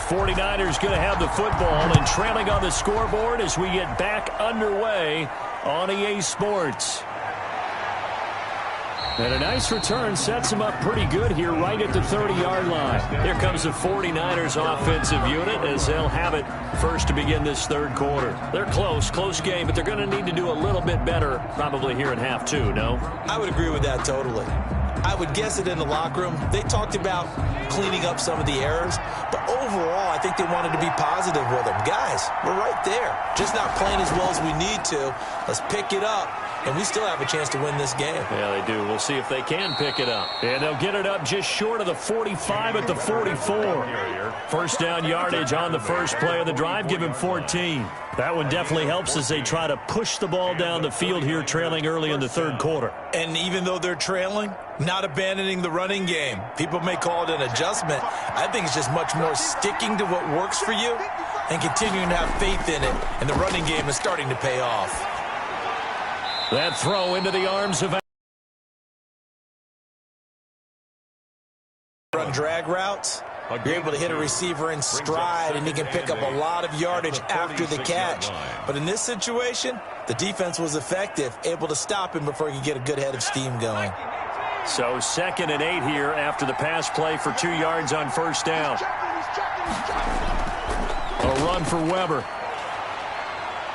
49ers going to have the football and trailing on the scoreboard as we get back underway on EA Sports. And a nice return sets them up pretty good here right at the 30-yard line. Here comes the 49ers offensive unit as they'll have it first to begin this third quarter. They're close game, but they're going to need to do a little bit better probably here in half two, no? I would agree with that totally. I would guess it in the locker room. They talked about cleaning up some of the errors, but overall, I think they wanted to be positive with them. Guys, we're right there. Just not playing as well as we need to. Let's pick it up, and we still have a chance to win this game. Yeah, they do. We'll see if they can pick it up. And they'll get it up just short of the 45 at the 44. First down yardage on the first play of the drive. Give him 14. That one definitely helps as they try to push the ball down the field here, trailing early in the third quarter. And even though they're trailing, not abandoning the running game. People may call it an adjustment. I think it's just much more sticking to what works for you and continuing to have faith in it. And the running game is starting to pay off. That throw into the arms of run drag routes. You're able to hit a receiver in stride, and he can pick up a lot of yardage after the catch. But in this situation, the defense was effective, able to stop him before he could get a good head of steam going. So 2nd and 8 here after the pass play for 2 yards on first down. A run for Weber.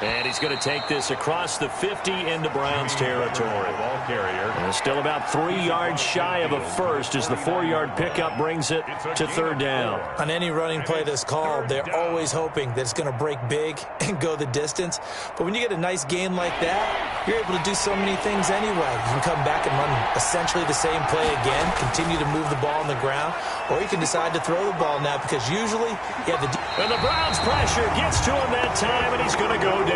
And he's going to take this across the 50 into Browns territory. Ball carrier. And still about 3 yards shy of a first as the 4-yard pickup brings it to third down. On any running play that's called, they're always hoping that it's going to break big and go the distance. But when you get a nice gain like that, you're able to do so many things anyway. You can come back and run essentially the same play again, continue to move the ball on the ground, or you can decide to throw the ball now because usually you have the... And the Browns pressure gets to him that time, and he's going to go down.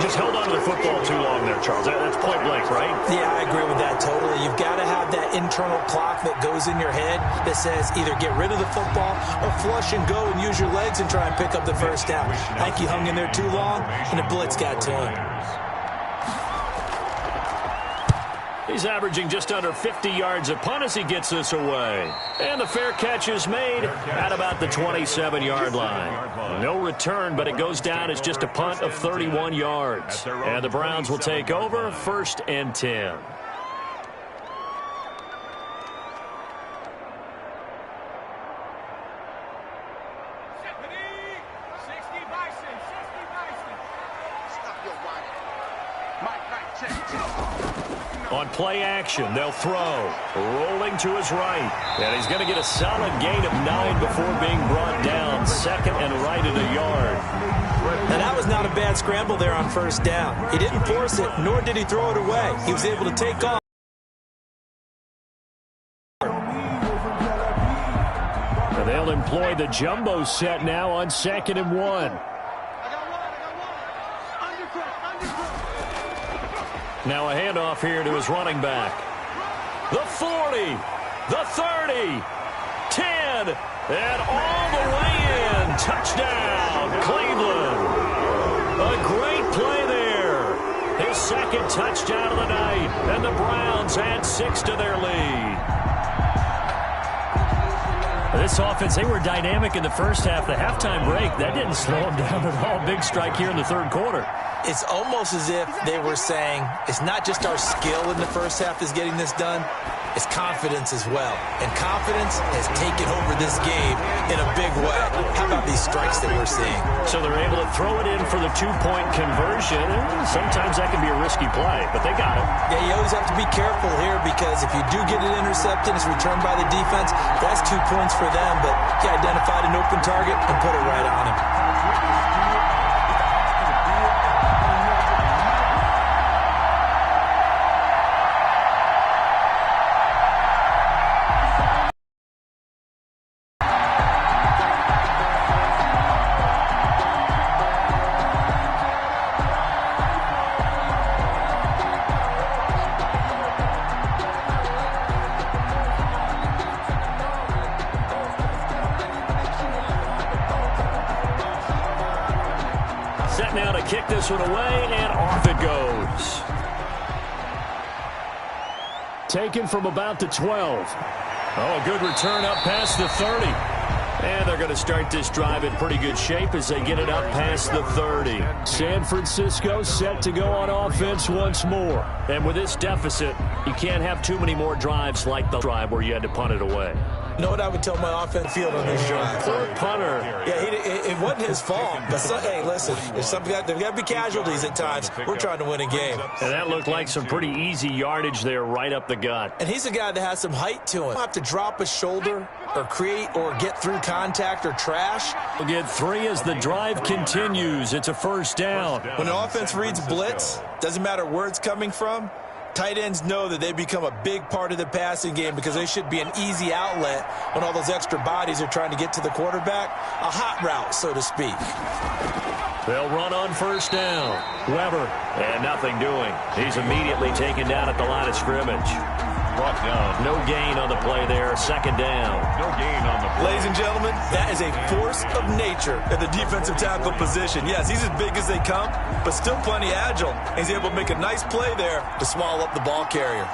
Just held on to the football too long there, Charles. That's point blank, right? Yeah, I agree with that totally. You've got to have that internal clock that goes in your head that says either get rid of the football or flush and go and use your legs and try and pick up the first down. I think he hung in there too long, and the blitz got to him. He's averaging just under 50 yards a punt as he gets this away. And the fair catch is made at about the 27-yard line. No return, but it goes down as just a punt of 31 yards. And the Browns will take over 1st and 10. On play action, they'll throw. Rolling to his right. And he's going to get a solid gain of 9 before being brought down. 2nd and right at a yard. And that was not a bad scramble there on first down. He didn't force it, nor did he throw it away. He was able to take off. And they'll employ the jumbo set now on 2nd and 1. Now a handoff here to his running back. The 40, the 30, 10, and all the way in. Touchdown, Cleveland. A great play there. His 2nd touchdown of the night, and the Browns add 6 to their lead. This offense, they were dynamic in the first half. The halftime break, that didn't slow them down at all. Big strike here in the third quarter. It's almost as if they were saying, it's not just our skill in the first half that's getting this done, it's confidence as well. And confidence has taken over this game in a big way. How about these strikes that we're seeing? So they're able to throw it in for the 2-point conversion. Sometimes that can be a risky play, but they got it. Yeah, you always have to be careful here because if you do get it intercepted, it's returned by the defense, that's 2 points for them. But he identified an open target and put it right on him. Now to kick this one away, and off it goes. Taken from about the 12. Oh, a good return up past the 30. And they're going to start this drive in pretty good shape as they get it up past the 30. San Francisco set to go on offense once more. And with this deficit, you can't have too many more drives like the drive where you had to punt it away. You know what I would tell my offense field on this drive? Poor punter. Yeah, it wasn't his fault. But hey, listen, there's got to be casualties at times. We're trying to win a game. And that looked like some pretty easy yardage there right up the gut. And he's a guy that has some height to him. He'll have to drop a shoulder or create or get through contact or trash. We'll get 3 as the drive continues. It's a first down. When an offense reads blitz, doesn't matter where it's coming from, tight ends know that they become a big part of the passing game because they should be an easy outlet when all those extra bodies are trying to get to the quarterback. A hot route, so to speak. They'll run on first down. Weber, and nothing doing. He's immediately taken down at the line of scrimmage. Brought down. No gain on the play there. Second down. No gain on the play. Ladies and gentlemen, that is a force of nature at the defensive tackle position. Yes, he's as big as they come, but still plenty agile. He's able to make a nice play there to swallow up the ball carrier.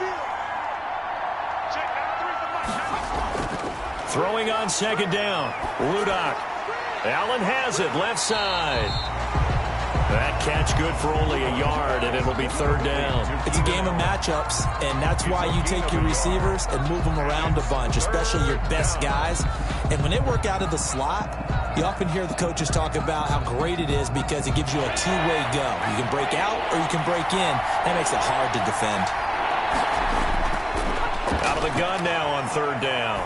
Throwing on second down. Ludak. Allen has it, left side. That catch good for only a yard, and it'll be third down. It's a game of matchups, and that's why you take your receivers and move them around a bunch, especially your best guys. And when they work out of the slot, you often hear the coaches talk about how great it is because it gives you a two-way go. You can break out or you can break in. That makes it hard to defend. Out of the gun now on third down.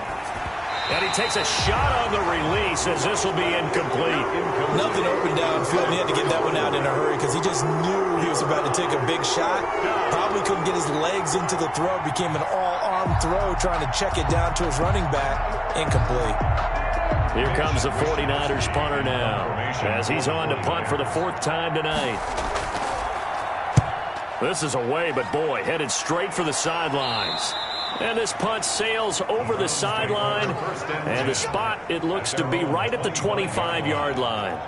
And he takes a shot on the release as this will be incomplete. Nothing open downfield. He had to get that one out in a hurry because he just knew he was about to take a big shot. Probably couldn't get his legs into the throw. Became an all-arm throw trying to check it down to his running back. Incomplete. Here comes the 49ers punter now as he's on to punt for the 4th time tonight. This is away, but boy, headed straight for the sidelines. And this punt sails over the sideline, and the spot, it looks to be right at the 25-yard line.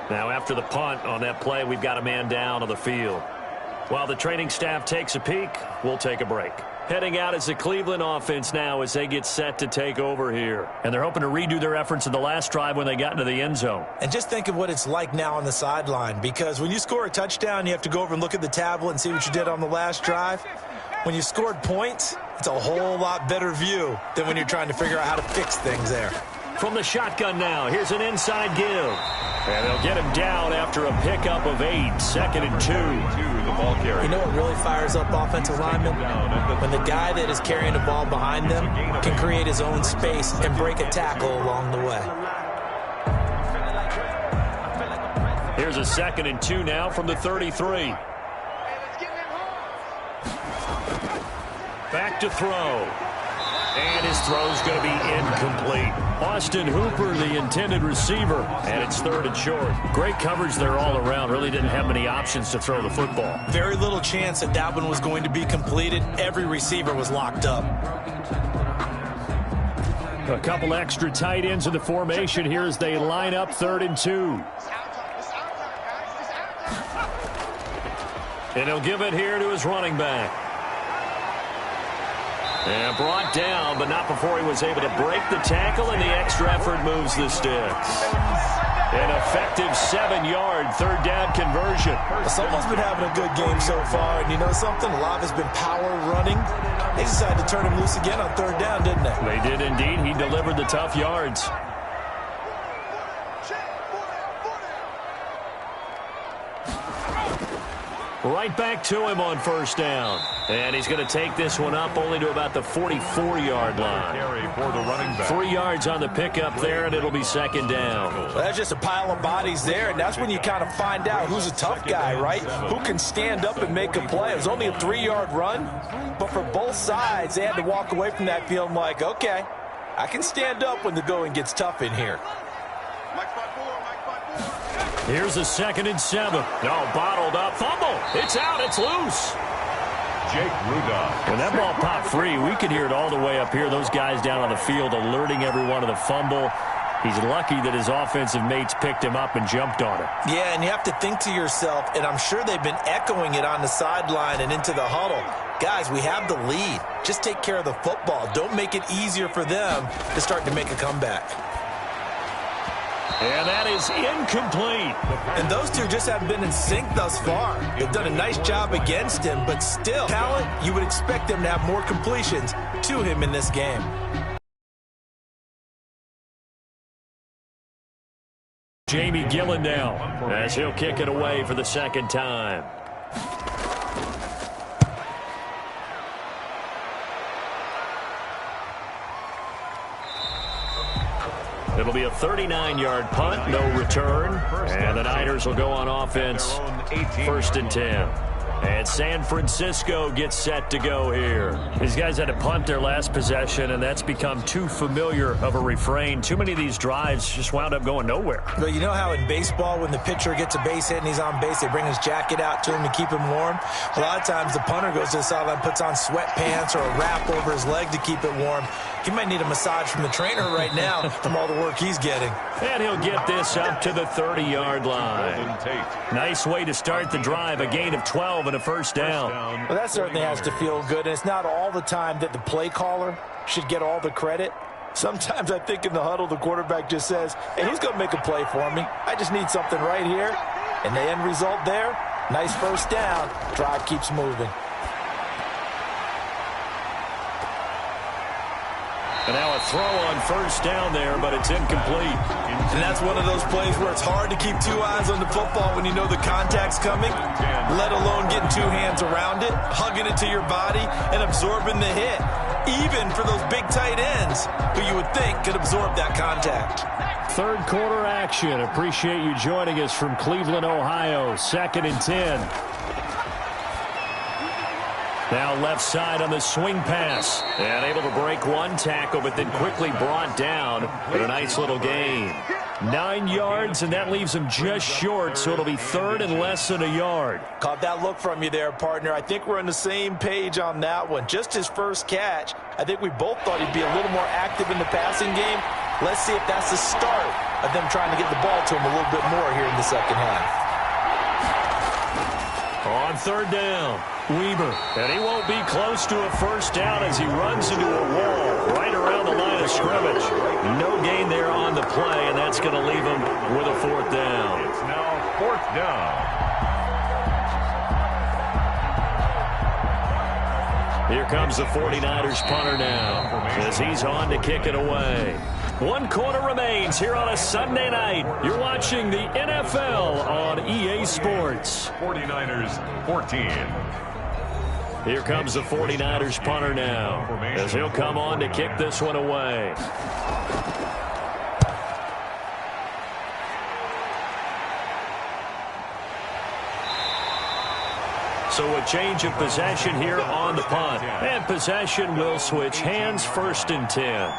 Now, after the punt on that play, we've got a man down on the field. While the training staff takes a peek, we'll take a break. Heading out is the Cleveland offense now as they get set to take over here. And they're hoping to redo their efforts in the last drive when they got into the end zone. And just think of what it's like now on the sideline, because when you score a touchdown, you have to go over and look at the tablet and see what you did on the last drive. When you scored points, it's a whole lot better view than when you're trying to figure out how to fix things there. From the shotgun now, here's an inside give. And they'll get him down after a pickup of 8, 2nd and 2. The ball carrier. You know what really fires up offensive linemen? When the guy that is carrying the ball behind them can create his own space and break a tackle along the way. Here's a 2nd and 2 now from the 33. Back to throw. And his throw's going to be incomplete. Austin Hooper, the intended receiver, and it's 3rd and short. Great coverage there all around. Really didn't have many options to throw the football. Very little chance that that one was going to be completed. Every receiver was locked up. A couple extra tight ends in the formation here as they line up 3rd and 2. And he'll give it here to his running back. And brought down, but not before he was able to break the tackle, and the extra effort moves the sticks. An effective 7-yard 3rd down conversion. Someone's been having a good game so far, and you know something? A lot has been power running. They decided to turn him loose again on 3rd down, didn't they? They did indeed. He delivered the tough yards. Right back to him on 1st down. And he's going to take this one up only to about the 44-yard line. Carry for the running back. 3 yards on the pickup there, and it'll be 2nd down. Well, that's just a pile of bodies there, and that's when you kind of find out who's a tough guy, right? Who can stand up and make a play. It was only a 3-yard run, but for both sides, they had to walk away from that field like, okay, I can stand up when the going gets tough in here. Here's a 2nd and 7. No, bottled up. Fumble. It's out. It's loose. Jake Ludak. When that ball popped free, we could hear it all the way up here. Those guys down on the field alerting everyone of the fumble. He's lucky that his offensive mates picked him up and jumped on it. Yeah, and you have to think to yourself, and I'm sure they've been echoing it on the sideline and into the huddle. Guys, we have the lead. Just take care of the football. Don't make it easier for them to start to make a comeback. And that is incomplete. And those two just haven't been in sync thus far. They've done a nice job against him, but still, talent, you would expect them to have more completions to him in this game. Jamie Gillen now, as he'll kick it away for the second time. It'll be a 39-yard punt, no return, and the Niners will go on offense, 1st and 10. And San Francisco gets set to go here. These guys had to punt their last possession, and that's become too familiar of a refrain. Too many of these drives just wound up going nowhere. Well, you know how in baseball, when the pitcher gets a base hit and he's on base, they bring his jacket out to him to keep him warm? A lot of times the punter goes to the sideline, puts on sweatpants or a wrap over his leg to keep it warm. He might need a massage from the trainer right now from all the work he's getting. And he'll get this up to the 30-yard line. Nice way to start the drive, a gain of 12 and a first down. Well, that certainly has to feel good. And it's not all the time that the play caller should get all the credit. Sometimes I think in the huddle, the quarterback just says, hey, who's going to make a play for me? I just need something right here. And the end result there, nice first down. Drive keeps moving. And now a throw on first down there, but it's incomplete. And that's one of those plays where it's hard to keep two eyes on the football when you know the contact's coming, let alone getting two hands around it, hugging it to your body, and absorbing the hit, even for those big tight ends who you would think could absorb that contact. Third quarter action. Appreciate you joining us from Cleveland, Ohio. 2nd and 10. Now left side on the swing pass. And able to break one tackle, but then quickly brought down with a nice little gain. 9 yards, and that leaves him just short, so it'll be 3rd and less than a yard. Caught that look from you there, partner. I think we're on the same page on that one. Just his first catch. I think we both thought he'd be a little more active in the passing game. Let's see if that's the start of them trying to get the ball to him a little bit more here in the second half. On 3rd down, Weber. And he won't be close to a first down as he runs into a wall right around the line of scrimmage. No gain there on the play, and that's going to leave him with a 4th down. It's now 4th down. Here comes the 49ers punter now as he's on to kick it away. 1 quarter remains here on a Sunday night. You're watching the NFL on EA Sports. 49ers 14. Here comes the 49ers punter now as he'll come on to kick this one away. So a change of possession here on the punt. And possession will switch hands, 1st and 10.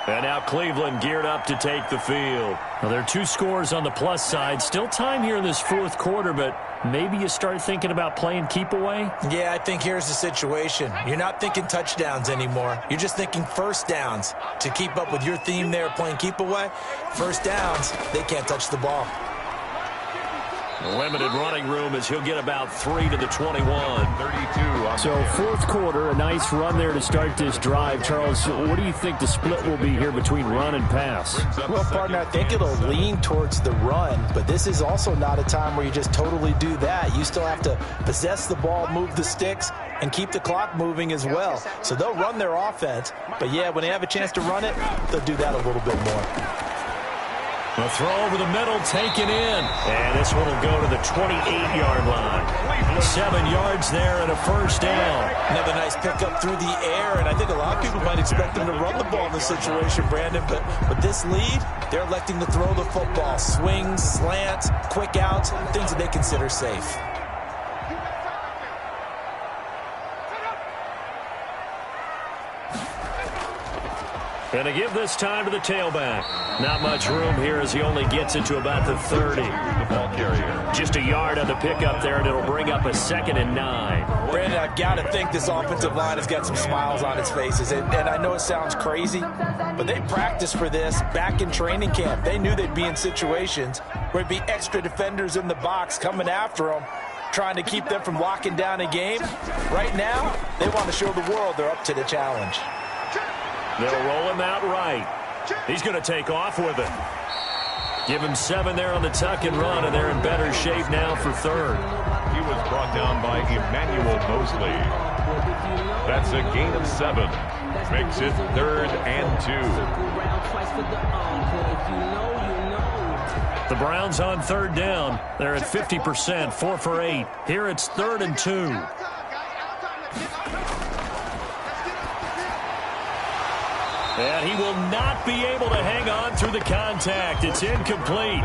And now Cleveland geared up to take the field. Well, there are 2 scores on the plus side. Still time here in this 4th quarter, but maybe you start thinking about playing keep away? Yeah, I think here's the situation. You're not thinking touchdowns anymore. You're just thinking first downs. To keep up with your theme there, playing keep away, first downs, they can't touch the ball. Limited running room as he'll get about 3 to the 21. 32 on So 4th quarter, a nice run there to start this drive. Charles, what do you think the split will be here between run and pass? Well, partner, I think it'll lean towards the run, but this is also not a time where you just totally do that. You still have to possess the ball, move the sticks, and keep the clock moving as well. So they'll run their offense, but yeah, when they have a chance to run it, they'll do that a little bit more. A throw over the middle, taken in. And this one will go to the 28-yard line. 7 yards there and a first down. Another nice pickup through the air, and I think a lot of people might expect them to run the ball in this situation, Brandon, but with this lead, they're electing to throw the football. Swings, slants, quick outs, things that they consider safe. And to give this time to the tailback. Not much room here as he only gets it to about the 30. The ball carrier. Just a yard on the pickup there, and it'll bring up a 2nd and 9. Brandon, I've got to think this offensive line has got some smiles on its faces. And I know it sounds crazy, but they practiced for this back in training camp. They knew they'd be in situations where there'd be extra defenders in the box coming after them, trying to keep them from locking down a game. Right now, they want to show the world they're up to the challenge. They'll roll him out right. He's going to take off with it. Give him 7 there on the tuck and run, and they're in better shape now for third. He was brought down by Emmanuel Mosley. That's a gain of 7. Makes it 3rd and 2. The Browns on 3rd down. They're at 50%, 4 for 8. Here it's 3rd and 2. And he will not be able to hang on through the contact. It's incomplete.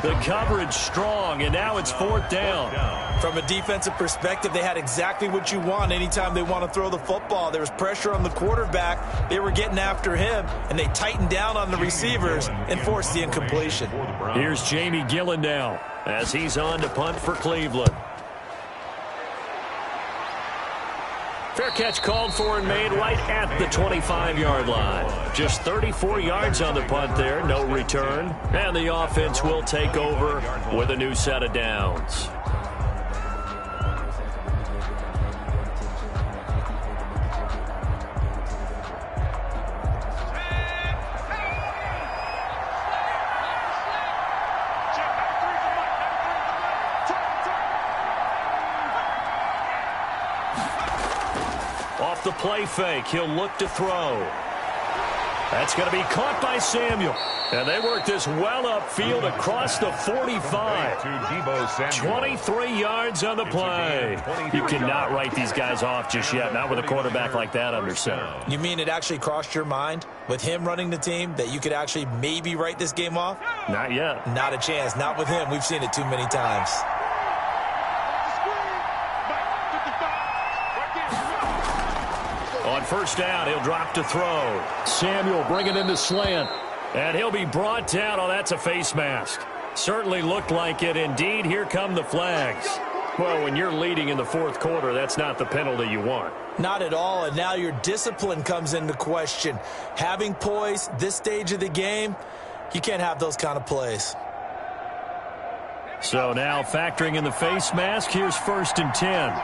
The coverage strong, and now it's 4th down. From a defensive perspective, they had exactly what you want anytime they want to throw the football. There was pressure on the quarterback. They were getting after him, and they tightened down on the receivers and forced the incompletion. Here's Jamie Gillen now as he's on to punt for Cleveland. Fair catch called for and made right at the 25-yard line. Just 34 yards on the punt there, no return. And the offense will take over with a new set of downs. Off the play fake, he'll look to throw. That's going to be caught by Samuel. And they work this well upfield across the 45. 23 yards on the play. You cannot write these guys off just yet, not with a quarterback like that under center. You mean it actually crossed your mind with him running the team that you could actually maybe write this game off? Not yet. Not a chance. Not with him. We've seen it too many times. On 1st down, he'll drop to throw. Samuel bringing in the slant. And he'll be brought down. Oh, that's a face mask. Certainly looked like it. Indeed, here come the flags. Well, when you're leading in the 4th quarter, that's not the penalty you want. Not at all, and now your discipline comes into question. Having poise this stage of the game, you can't have those kind of plays. So now factoring in the face mask, here's 1st and 10.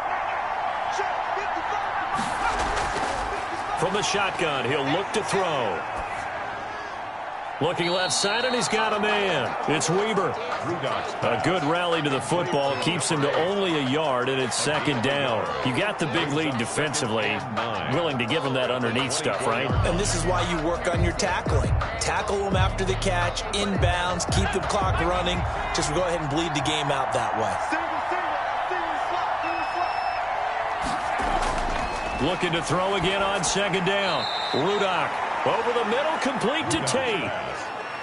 From the shotgun, he'll look to throw. Looking left side, and he's got a man. It's Weber. A good rally to the football keeps him to only a yard, and it's 2nd down. You got the big lead defensively, willing to give him that underneath stuff, right? And this is why you work on your tackling. Tackle them after the catch, inbounds, keep the clock running. Just go ahead and bleed the game out that way. Looking to throw again on 2nd down. Rudock over the middle, complete to Tate.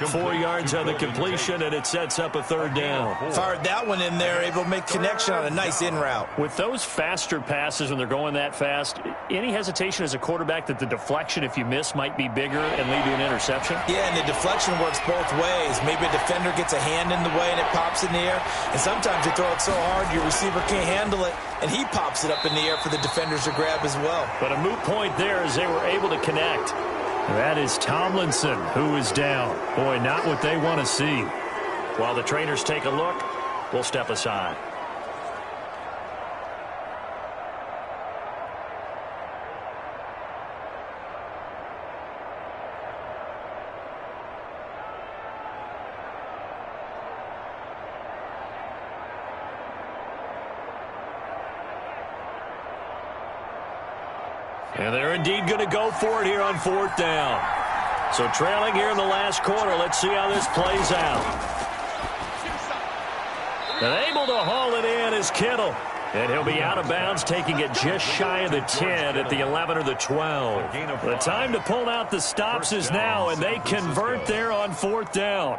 4 yards on the completion, and it sets up a 3rd down. Fired that one in there, able to make connection on a nice in route. With those faster passes when they're going that fast, any hesitation as a quarterback that the deflection, if you miss, might be bigger and lead to an interception? Yeah, and the deflection works both ways. Maybe a defender gets a hand in the way and it pops in the air, and sometimes you throw it so hard your receiver can't handle it, and he pops it up in the air for the defenders to grab as well. But a moot point there as they were able to connect. That is Tomlinson, who is down. Boy, not what they want to see. While the trainers take a look, we'll step aside. And they're indeed going to go for it here on 4th down. So trailing here in the last quarter, let's see how this plays out. And able to haul it in is Kittle. And he'll be out of bounds, taking it just shy of the 10 at the 11 or the 12. The time to pull out the stops is now, and they convert there on 4th down.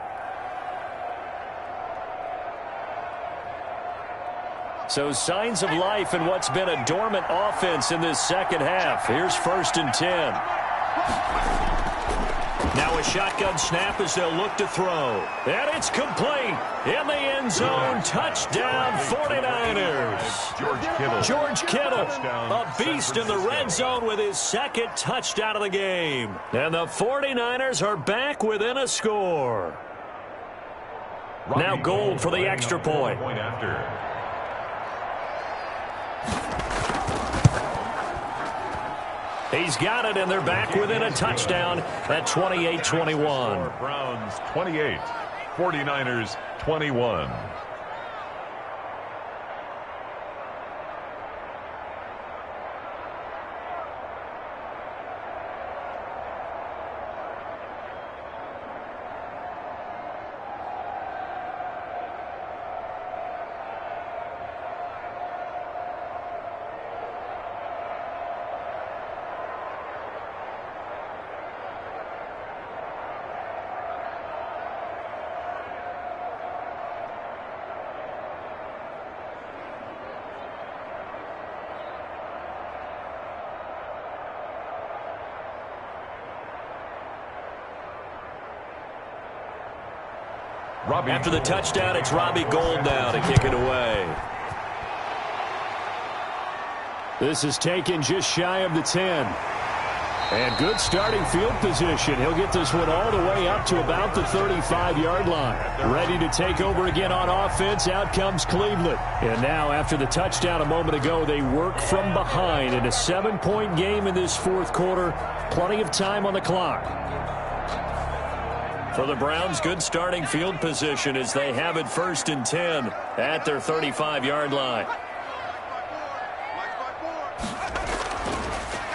So signs of life in what's been a dormant offense in this 2nd half. Here's 1st and 10. Now a shotgun snap as they'll look to throw. And it's complete. In the end zone, touchdown 49ers. George Kittle, a beast in the red zone with his 2nd touchdown of the game. And the 49ers are back within a score. Now Gold for the extra point. He's got it, and they're back within a touchdown at 28-21. Browns 28, 49ers 21. After the touchdown, it's Robbie Gould now to kick it away. This is taken just shy of the 10. And good starting field position. He'll get this one all the way up to about the 35-yard line. Ready to take over again on offense. Out comes Cleveland. And now after the touchdown a moment ago, they work from behind in a 7-point game in this fourth quarter. Plenty of time on the clock. For the Browns, good starting field position as they have it 1st and 10 at their 35-yard line.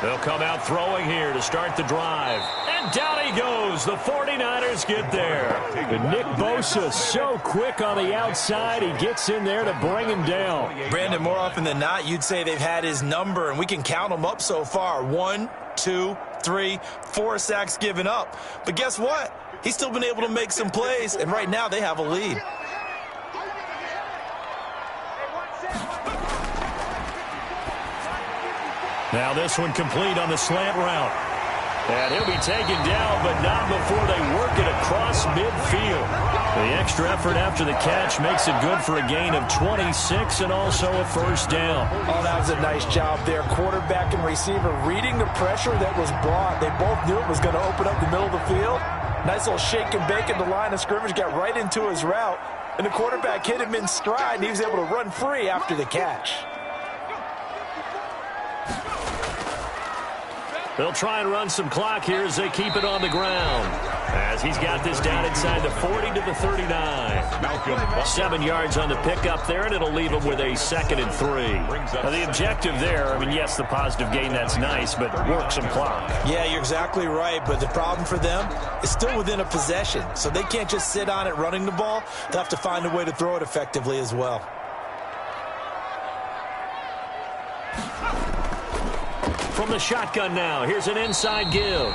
They'll come out throwing here to start the drive. And down he goes. The 49ers get there. And Nick Bosa so quick on the outside. He gets in there to bring him down. Brandon, more often than not, you'd say they've had his number, and we can count them up so far. 1, 2, 3, 4 sacks given up. But guess what? He's still been able to make some plays, and right now they have a lead. Now this one complete on the slant route. And he'll be taken down, but not before they work it across midfield. The extra effort after the catch makes it good for a gain of 26 and also a first down. Oh, that was a nice job there. Quarterback and receiver reading the pressure that was brought. They both knew it was going to open up the middle of the field. Nice little shake and bake at the line of scrimmage, got right into his route. And the quarterback hit him in stride, and he was able to run free after the catch. They'll try and run some clock here as they keep it on the ground. As he's got this down inside the 40 to the 39. 7 yards on the pickup there, and it'll leave him with a 2nd and 3. Now the objective there, I mean, yes, the positive gain, that's nice, but work some clock. Yeah, you're exactly right, but the problem for them is still within a possession, so they can't just sit on it running the ball. They'll have to find a way to throw it effectively as well. From the shotgun now, here's an inside give.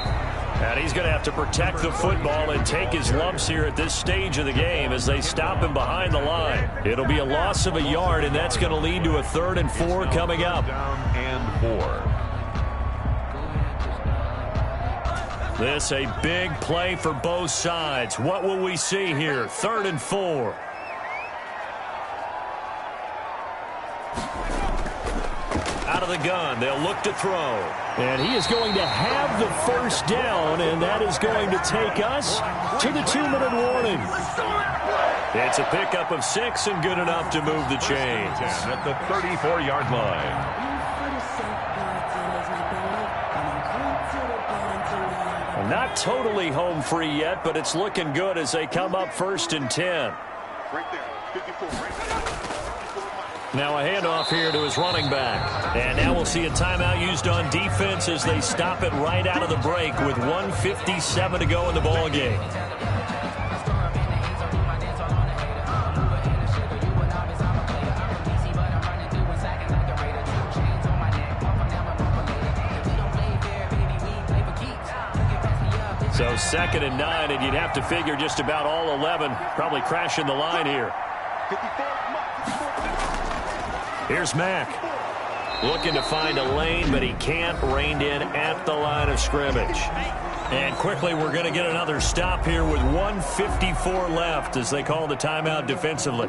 And he's going to have to protect the football and take his lumps here at this stage of the game as they stop him behind the line. It'll be a loss of a yard, and that's going to lead to a 3rd and 4 coming up. Down and 4. This a big play for both sides. What will we see here? 3rd and 4. Out of the gun, they'll look to throw. And he is going to have the first down, and that is going to take us to the 2-minute warning. It's a pickup of 6 and good enough to move the chains. At the 34-yard line. Not totally home free yet, but it's looking good as they come up 1st and 10. Right there, 54, right there. Now a handoff here to his running back. And now we'll see a timeout used on defense as they stop it right out of the break with 1:57 to go in the ball game. So 2nd and 9, and you'd have to figure just about all 11 probably crashing the line here. Here's Mack. Looking to find a lane, but he can't. Reined in at the line of scrimmage. And quickly, we're going to get another stop here with 1:54 left as they call the timeout defensively.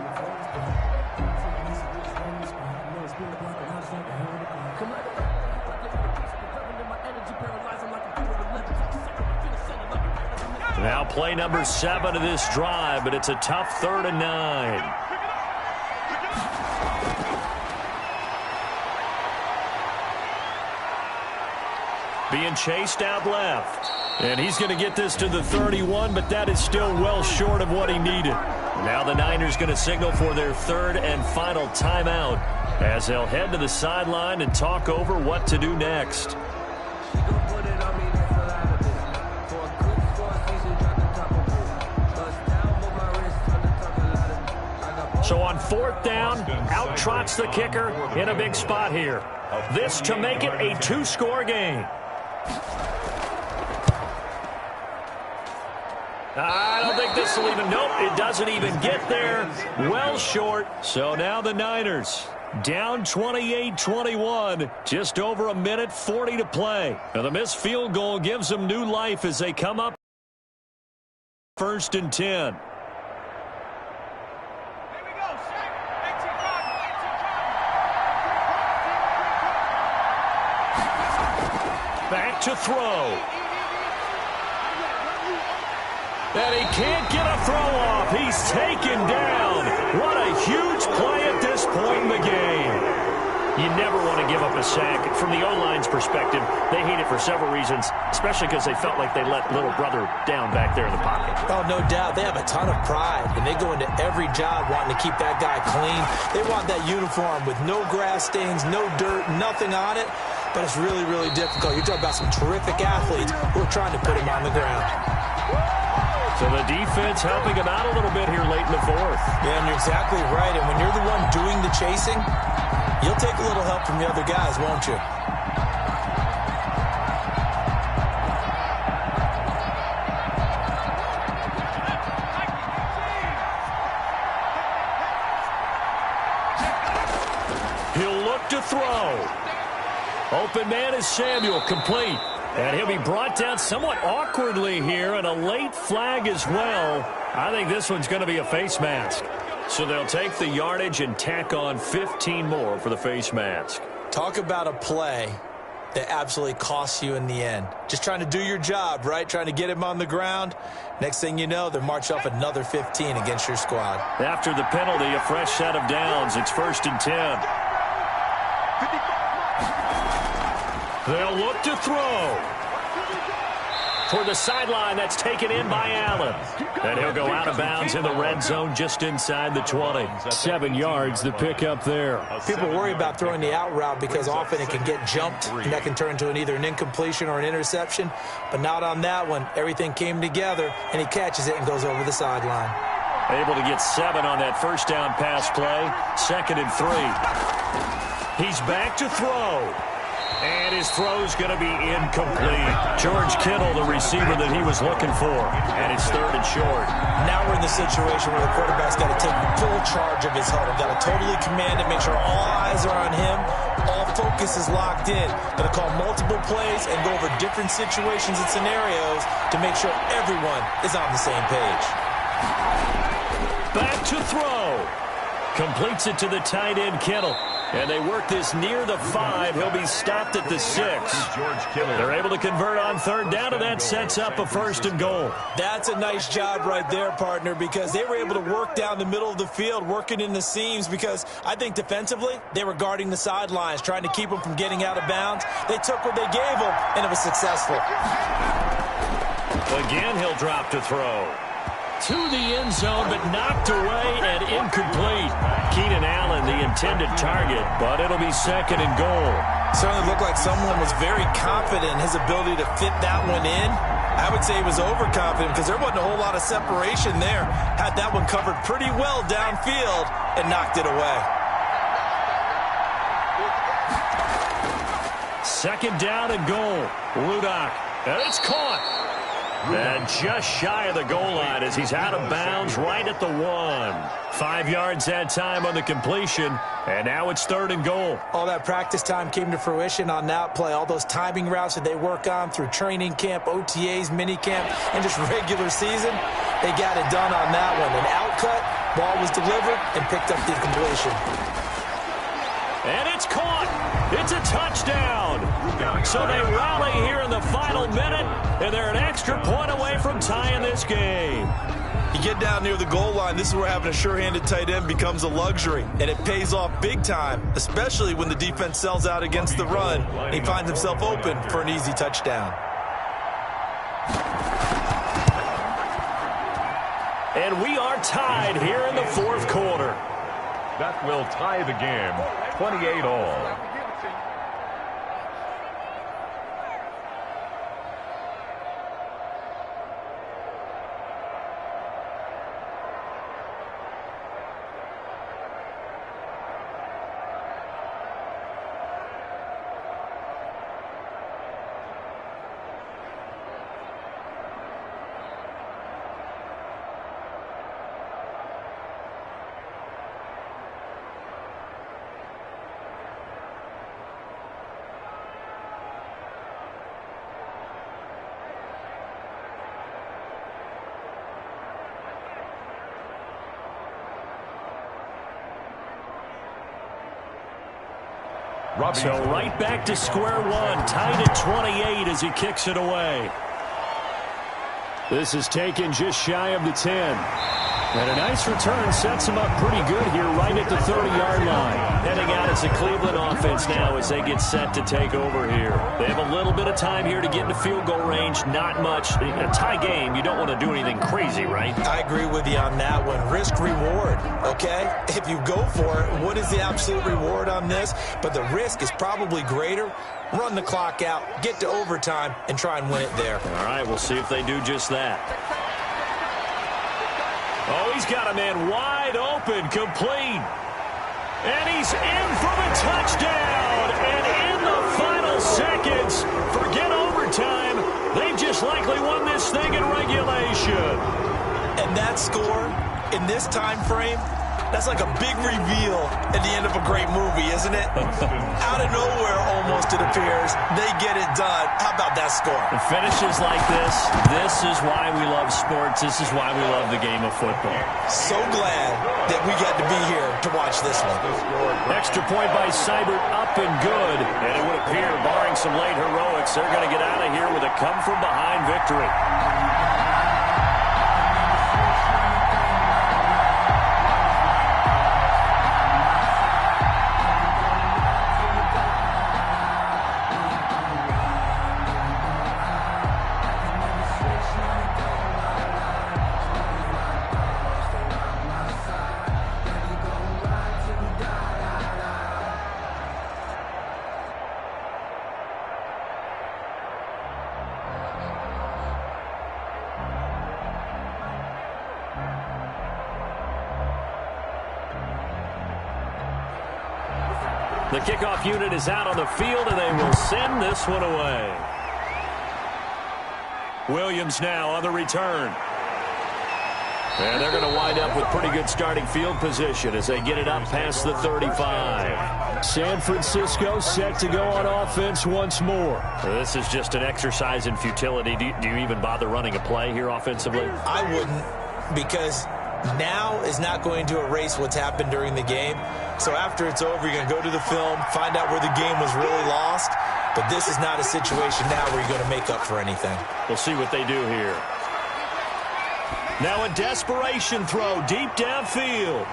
Now play number 7 of this drive, but it's a tough 3rd and 9. being chased out left. And he's going to get this to the 31, but that is still well short of what he needed. Now the Niners going to signal for their third and final timeout as they'll head to the sideline and talk over what to do next. So on fourth down, out trots the kicker in a big spot here. This to make it a two-score game. I don't think this will even, nope, it doesn't even get there. Well short. So now the Niners down 28-21, just over a minute 40 to play. Now the missed field goal gives them new life as they come up 1st and 10. Back to throw. And he can't get a throw off. He's taken down. What a huge play at this point in the game. You never want to give up a sack. From the O-line's perspective, they hate it for several reasons, especially because they felt like they let little brother down back there in the pocket. Oh, no doubt. They have a ton of pride, and they go into every job wanting to keep that guy clean. They want that uniform with no grass stains, no dirt, nothing on it. But it's really, really difficult. You're talking about some terrific athletes who are trying to put him on the ground. So the defense helping him out a little bit here late in the fourth. Yeah, and you're exactly right. And when you're the one doing the chasing, you'll take a little help from the other guys, won't you? He'll look to throw. Open man is Samuel, complete. And he'll be brought down somewhat awkwardly here, and a late flag as well. I think this one's going to be a face mask. So they'll take the yardage and tack on 15 more for the face mask. Talk about a play that absolutely costs you in the end. Just trying to do your job, right? Trying to get him on the ground. Next thing you know, they're marching off another 15 against your squad. After the penalty, a fresh set of downs. It's 1st and 10. They'll look to throw. Toward the sideline, that's taken in by Allen. And he'll go out of bounds in the red zone just inside the 20. 7 yards, the pickup there. People worry about throwing the out route because often it can get jumped, and that can turn into either an incompletion or an interception. But not on that one. Everything came together, and he catches it and goes over the sideline. Able to get 7 on that first down pass play. 2nd and 3. He's back to throw. And his throw's going to be incomplete. George Kittle, the receiver that he was looking for. And it's 3rd and short. Now we're in the situation where the quarterback's got to take full charge of his huddle. Got to totally command it, make sure all eyes are on him. All focus is locked in. Got to call multiple plays and go over different situations and scenarios to make sure everyone is on the same page. Back to throw. Completes it to the tight end, Kittle. And they work this near the 5. He'll be stopped at the 6. They're able to convert on 3rd down, and that sets up a 1st and goal. That's a nice job right there, partner, because they were able to work down the middle of the field, working in the seams, because I think defensively they were guarding the sidelines, trying to keep them from getting out of bounds. They took what they gave them, and it was successful. Again, he'll drop to throw. To the end zone, but knocked away and incomplete. Keenan Allen, the intended target, but it'll be 2nd and goal. Certainly looked like someone was very confident in his ability to fit that one in. I would say he was overconfident because there wasn't a whole lot of separation there. Had that one covered pretty well downfield and knocked it away. 2nd down and goal. Rudock, and it's caught. And just shy of the goal line as he's out of bounds right at the 1. 5 yards that time on the completion, and now it's 3rd and goal. All that practice time came to fruition on that play. All those timing routes that they work on through training camp, OTAs, mini camp, and just regular season, they got it done on that one. An outcut, ball was delivered, and picked up the completion. And it's caught. It's a touchdown. So they rally here in the final minute, and they're an extra point away from tying this game. You get down near the goal line, this is where having a sure-handed tight end becomes a luxury, and it pays off big time, especially when the defense sells out against the run, and he finds himself open for an easy touchdown. And we are tied here in the fourth quarter. That will tie the game, 28-all. So right back to square one, tied at 28 as he kicks it away. This is taken just shy of the 10. And a nice return sets him up pretty good here right at the 30-yard line. Heading out as the Cleveland offense now as they get set to take over here. They have a little bit of time here to get into field goal range. Not much. A tie game, you don't want to do anything crazy, right? I agree with you on that one. Risk-reward, okay? If you go for it, what is the absolute reward on this? But the risk is probably greater. Run the clock out, get to overtime, and try and win it there. All right, we'll see if they do just that. Oh, he's got a man wide open, complete. And he's in for the touchdown. And in the final seconds, forget overtime. They've just likely won this thing in regulation. And that score, in this time frame, that's like a big reveal at the end of a great movie, isn't it? Out of nowhere, almost, it appears, they get it done. How about that score? The finishes like this is why we love sports. This is why we love the game of football. So glad that we got to be here to watch this one. Extra point by Seibert, up and good. And it would appear, barring some late heroics, they're going to get out of here with a come-from-behind victory. The kickoff unit is out on the field, and they will send this one away. Williams now on the return. And they're going to wind up with pretty good starting field position as they get it up past the 35. San Francisco set to go on offense once more. This is just an exercise in futility. Do you even bother running a play here offensively? I wouldn't, because now is not going to erase what's happened during the game. So after it's over, you're going to go to the film, find out where the game was really lost. But this is not a situation now where you're going to make up for anything. We'll see what they do here. Now a desperation throw deep downfield.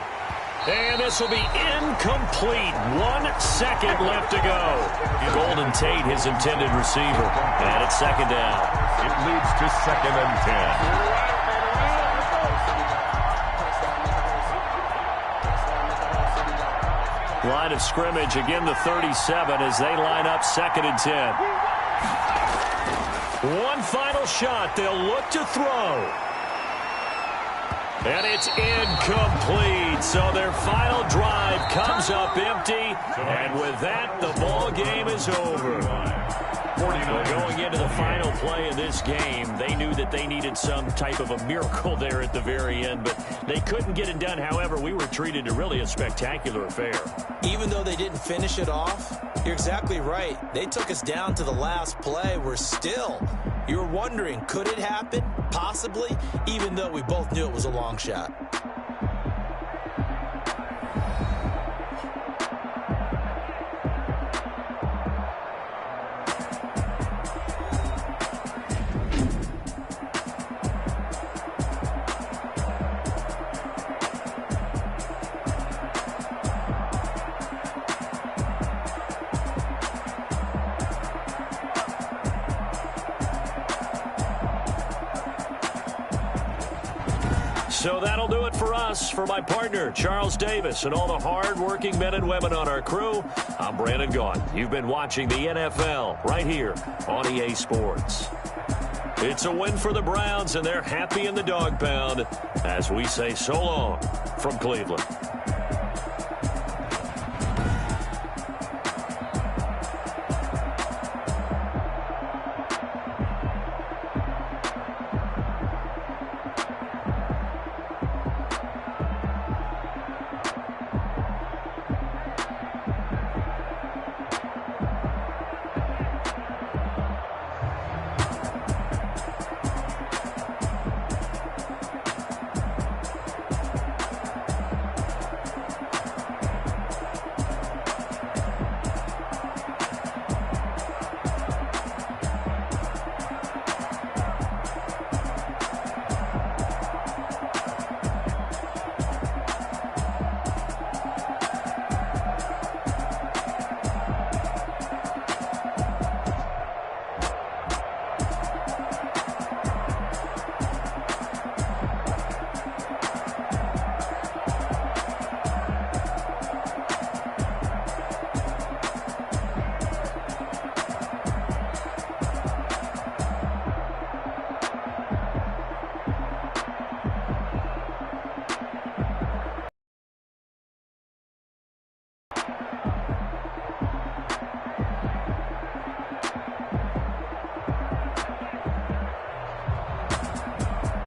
And this will be incomplete. 1 second left to go. Golden Tate, his intended receiver. And it's second down. It leads to 2nd and 10. Line of scrimmage, again the 37 as they line up 2nd and 10. One final shot. They'll look to throw. And it's incomplete. So their final drive comes up empty. And with that, the ball game is over. Well, going into the final play of this game, they knew that they needed some type of a miracle there at the very end, but they couldn't get it done. However, we were treated to really a spectacular affair. Even though they didn't finish it off, you're exactly right. They took us down to the last play. We're still, you were wondering, could it happen? Possibly, even though we both knew it was a long shot. So that'll do it for us. For my partner, Charles Davis, and all the hard-working men and women on our crew, I'm Brandon Gaudin. You've been watching the NFL right here on EA Sports. It's a win for the Browns, and they're happy in the dog pound as we say so long from Cleveland.